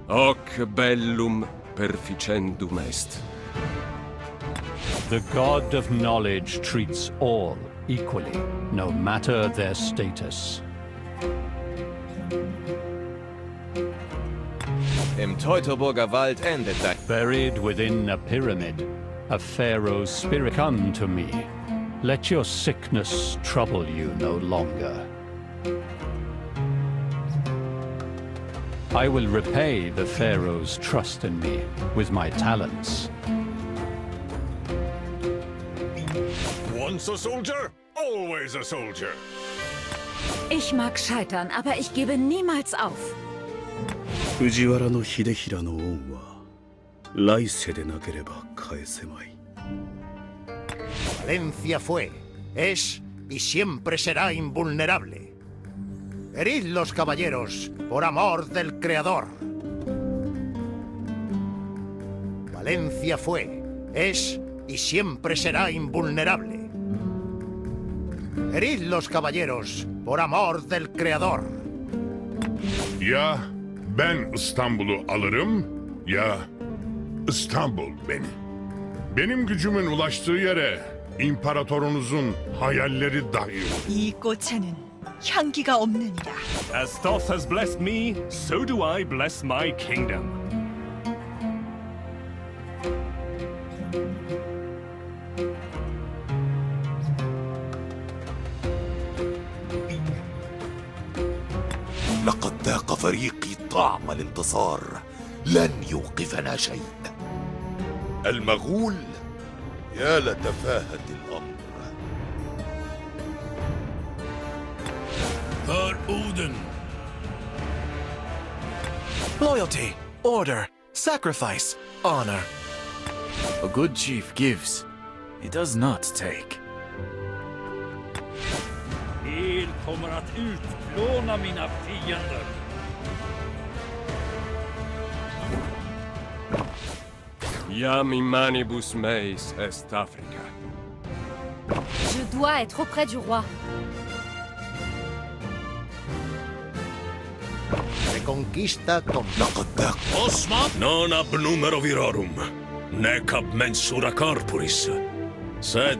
Hoc bellum perficendum est. The god of knowledge treats all equally, no matter their status. Im Teutoburger Wald endet dein... Buried within a pyramid, a pharaoh's spirit. Come to me. Let your sickness trouble you no longer. I will repay the pharaoh's trust in me with my talents. Once a soldier, always a soldier. Ich mag scheitern, aber ich gebe niemals auf. 藤原秀衡の恩は来世でなければ返せまい。 Valencia fue, es y siempre será invulnerable. Herid los caballeros por amor del Creador. Valencia fue, es y siempre será invulnerable. Herid los caballeros por amor del Creador. Ya ben İstanbul'u alırım, ya İstanbul beni. Benim gücümün ulaştığı yere imparatorunuzun hayalleri dahi. 이 꽃에는 향기가 없느니라. As Thoth has blessed me, so do I bless my kingdom. لقد ذاق فريقي طعم الانتصار. لن يوقفنا شيء. المغول يا لتفاهة الأمر. For Odin. Loyalty, order, sacrifice, honor. A good chief gives. He does not take. El kommer att utplåna mina fiender. Iam in manibus meis est Africa. Je dois être auprès du roi. Reconquista con... لقد ذاق Non ab numero virorum, nec ab mensura corporis, sed...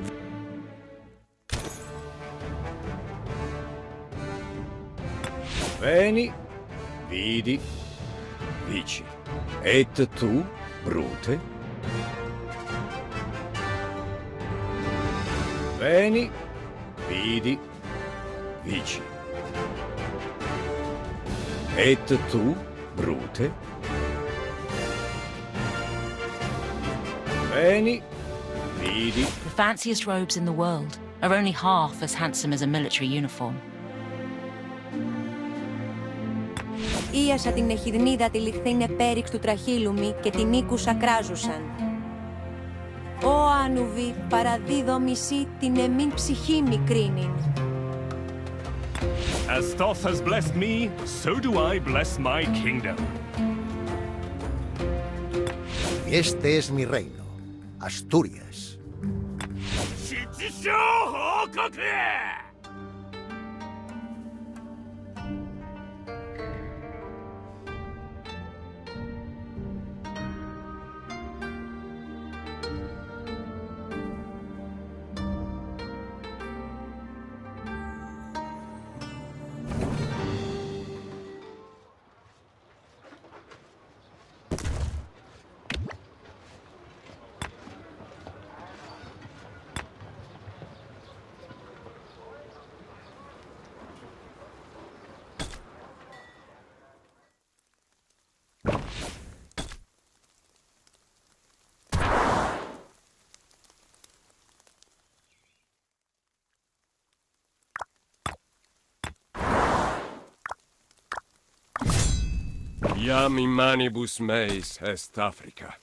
Veni, vidi, vici. Et tu, Brute? Veni, vidi, vici. Et tu, Brute? Veni, vidi. The fanciest robes in the world are only half as handsome as a military uniform. Ίασα την εχυρνίδα τη λιχθήνε πέριξ του τραχύλουμι και την οίκουσα κράζουσαν. Ω άνουβη, παραδίδω μισή την εμήν ψυχή μικρήνην. As Thoth has blessed me, so do I bless my kingdom. Este es mi reino, Asturias. Iam in manibus meis est Africa.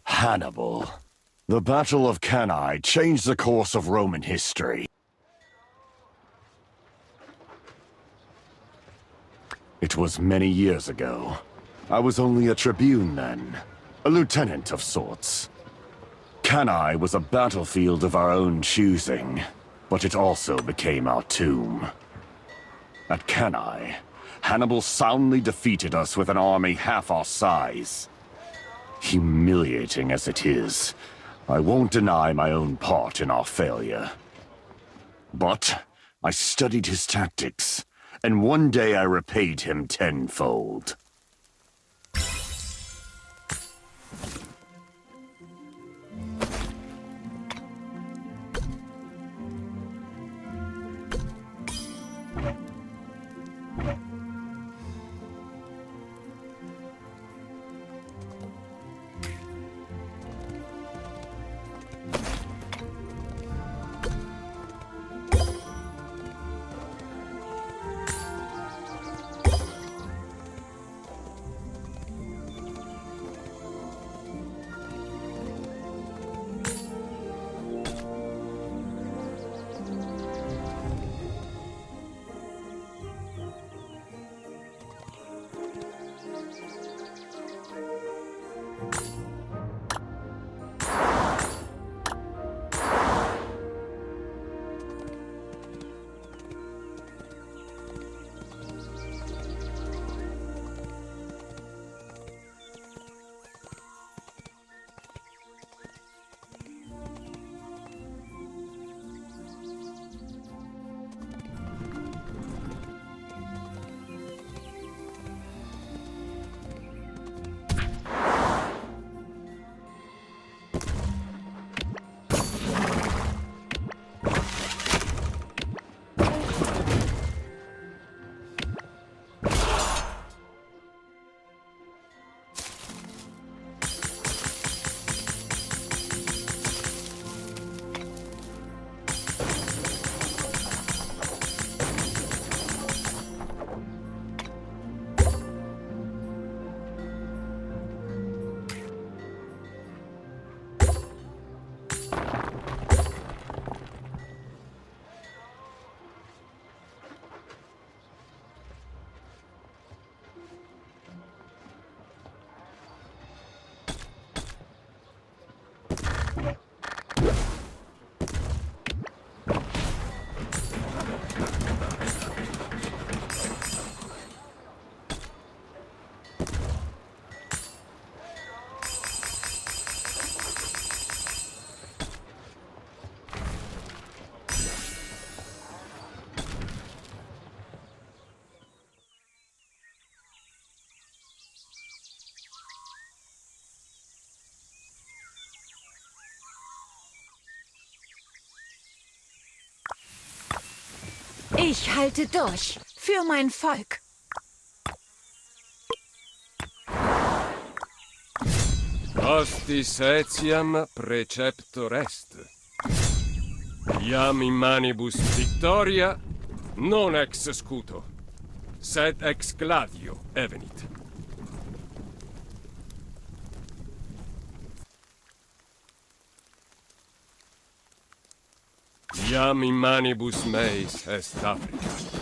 Hannibal. The Battle of Cannae changed the course of Roman history. It was many years ago. I was only a tribune then, a lieutenant of sorts. Cannae was a battlefield of our own choosing, but it also became our tomb. At Cannae, Hannibal soundly defeated us with an army half our size. Humiliating as it is, I won't deny my own part in our failure. But I studied his tactics, and one day I repaid him tenfold. Ich halte durch. Für mein Volk. Hostis etiam preceptor est. Iam in manibus victoria, non ex scuto, sed ex gladio evenit. Iam in manibus meis est Africa.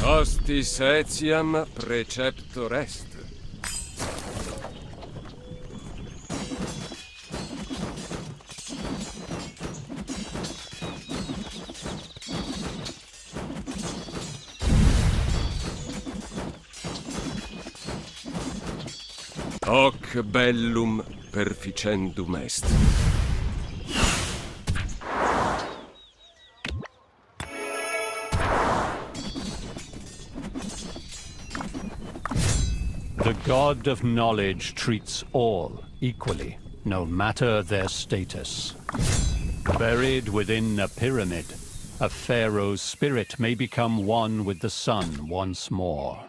Hostis etiam preceptor est. Hoc bellum perficendum est. The god of knowledge treats all equally, no matter their status. Buried within a pyramid, a pharaoh's spirit may become one with the sun once more.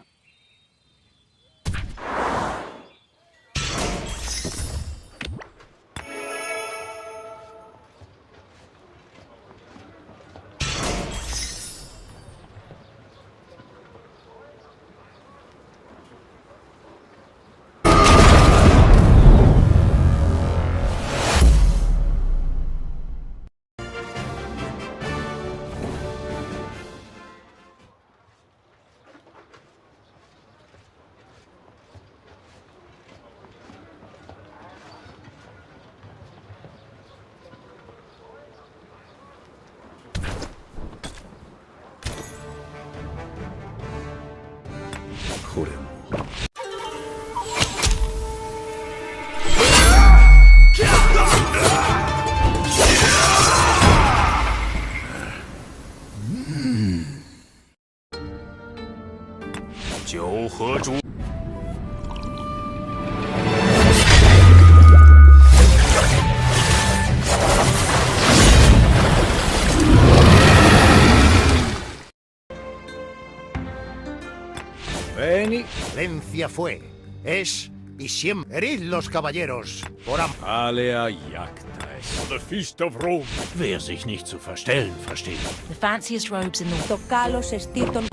Valencia fue, es y siempre. Herid los caballeros por amor. Alea jacta est. The feast of Rome. Wer sich nicht zu verstellen versteht. The fanciest robes in the Το κάλος εστί των...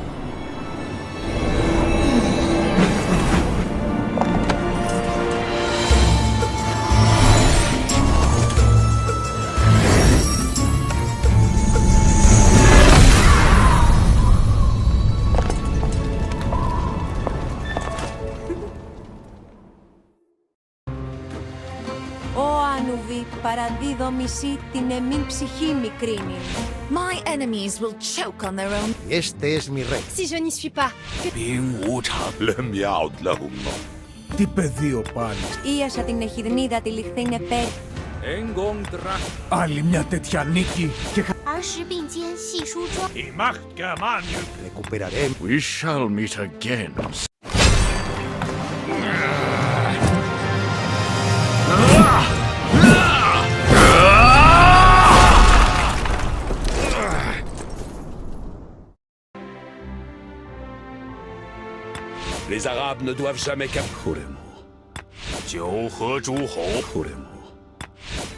Παραδίδω μισή την εμήν ψυχή μικρήνη. My enemies will choke on their own. Este es mi rey. Si je n'y suis pas. لم يعد لهم Τι πεδίο πάλι. Ίασα την εχιδνίδα τη λιχθήν επέ. Άλλη μια τέτοια νίκη και... Die Macht Germanium. Recuperaré. We shall meet again. Les Arabes ne doivent jamais capturer.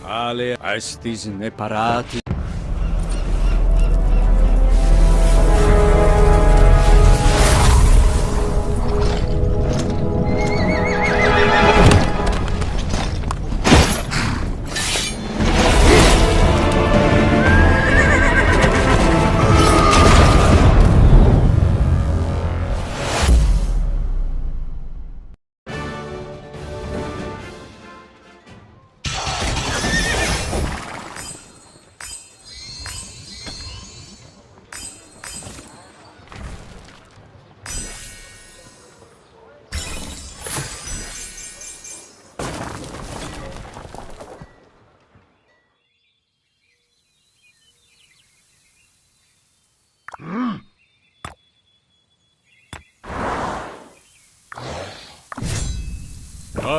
Allez, estis ne parati.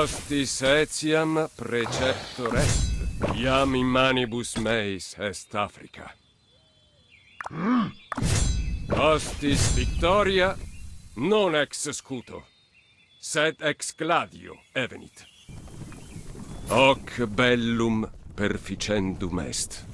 Hostis etiam preceptor est. Iam in manibus meis est Africa. Hostis victoria non ex scuto, sed ex gladio evenit. Hoc bellum perficendum est.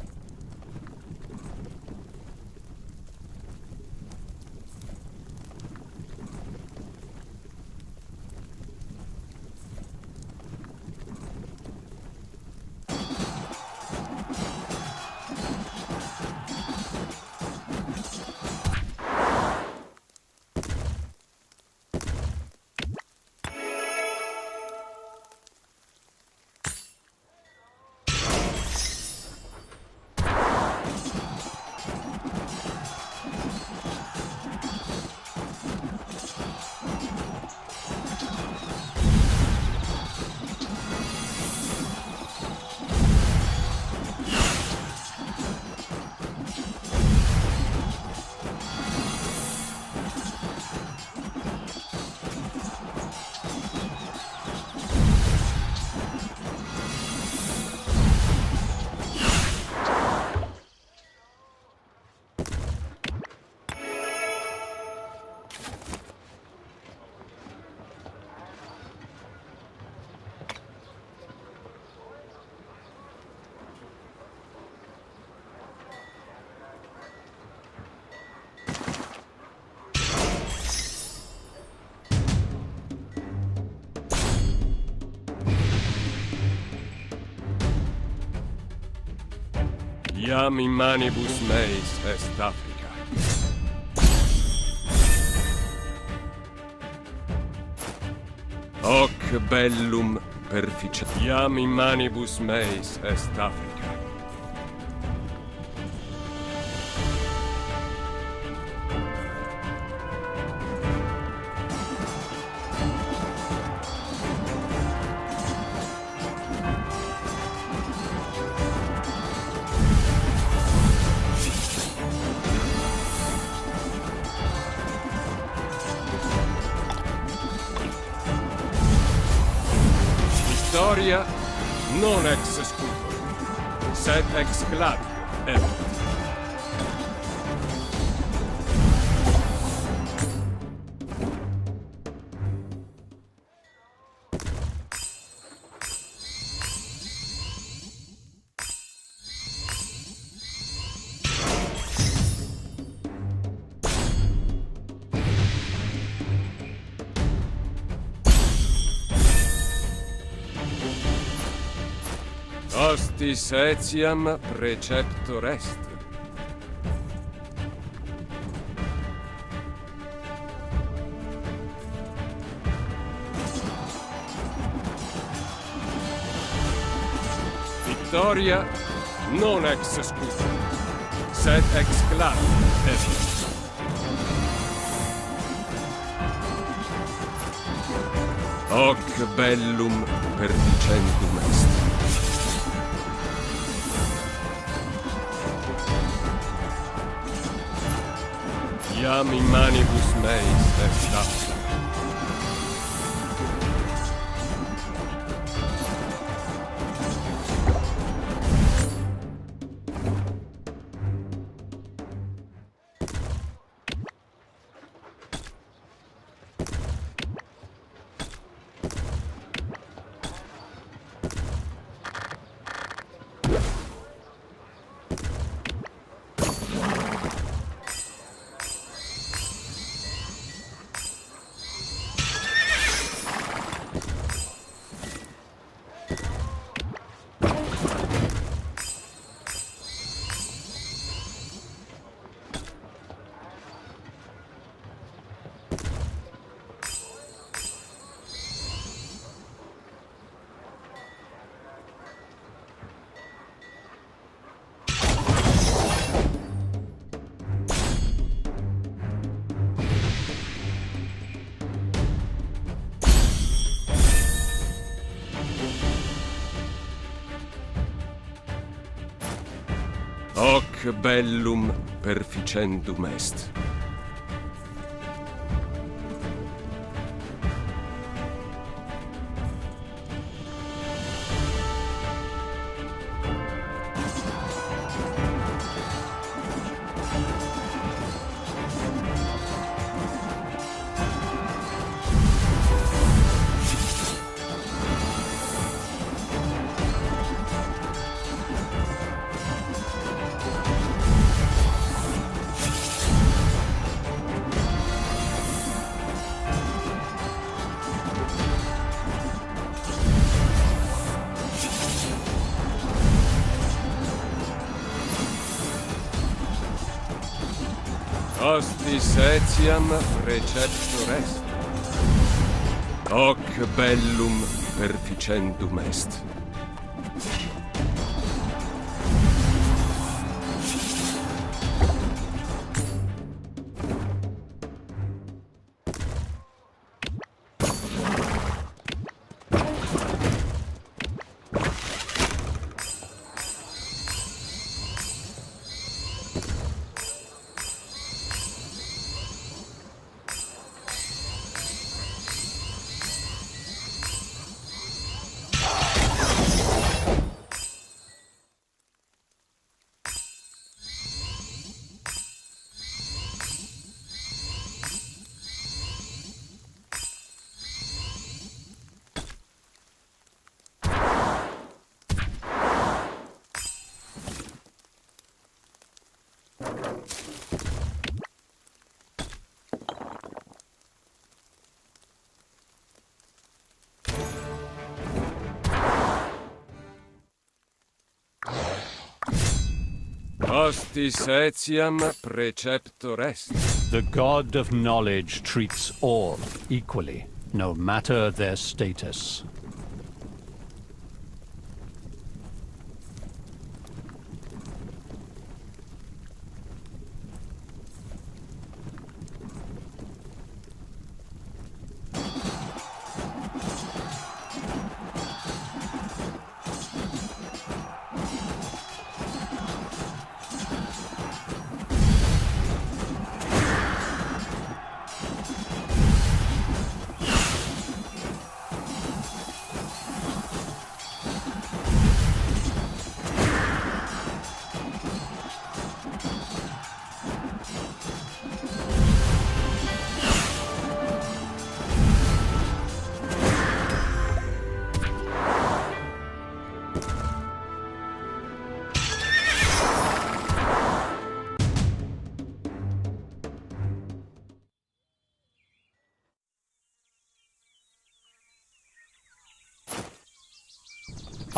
Iam in manibus meis est Africa. Hoc bellum perficendum. Iam in manibus meis est Africa. Victoria non ex scudo, sed ex gladio evenit. Hostis etiam preceptor est. Victoria non ex scudo, sed ex gladio evenit. Hoc bellum perficendum est. Iam in manibus meis est Africa. Hoc bellum perficendum est. Hostis etiam preceptor est. Hoc bellum perficendum est. Hostis etiam preceptor est. The god of knowledge treats all equally, no matter their status.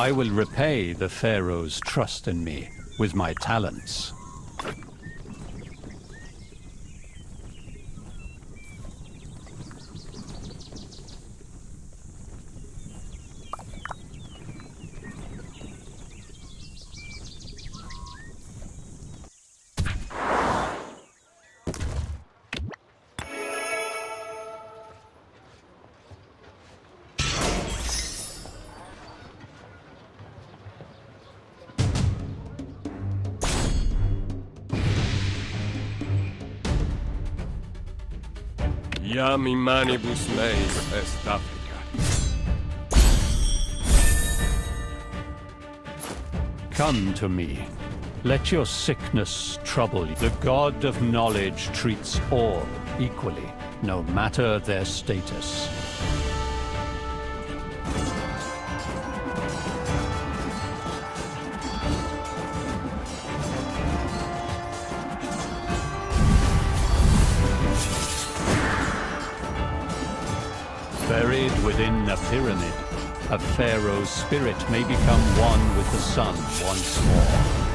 I will repay the Pharaoh's trust in me with my talents. Iam in manibus meis est Africa. Come to me. Let your sickness trouble you. The god of knowledge treats all equally, no matter their status. Buried within a pyramid, a pharaoh's spirit may become one with the sun once more.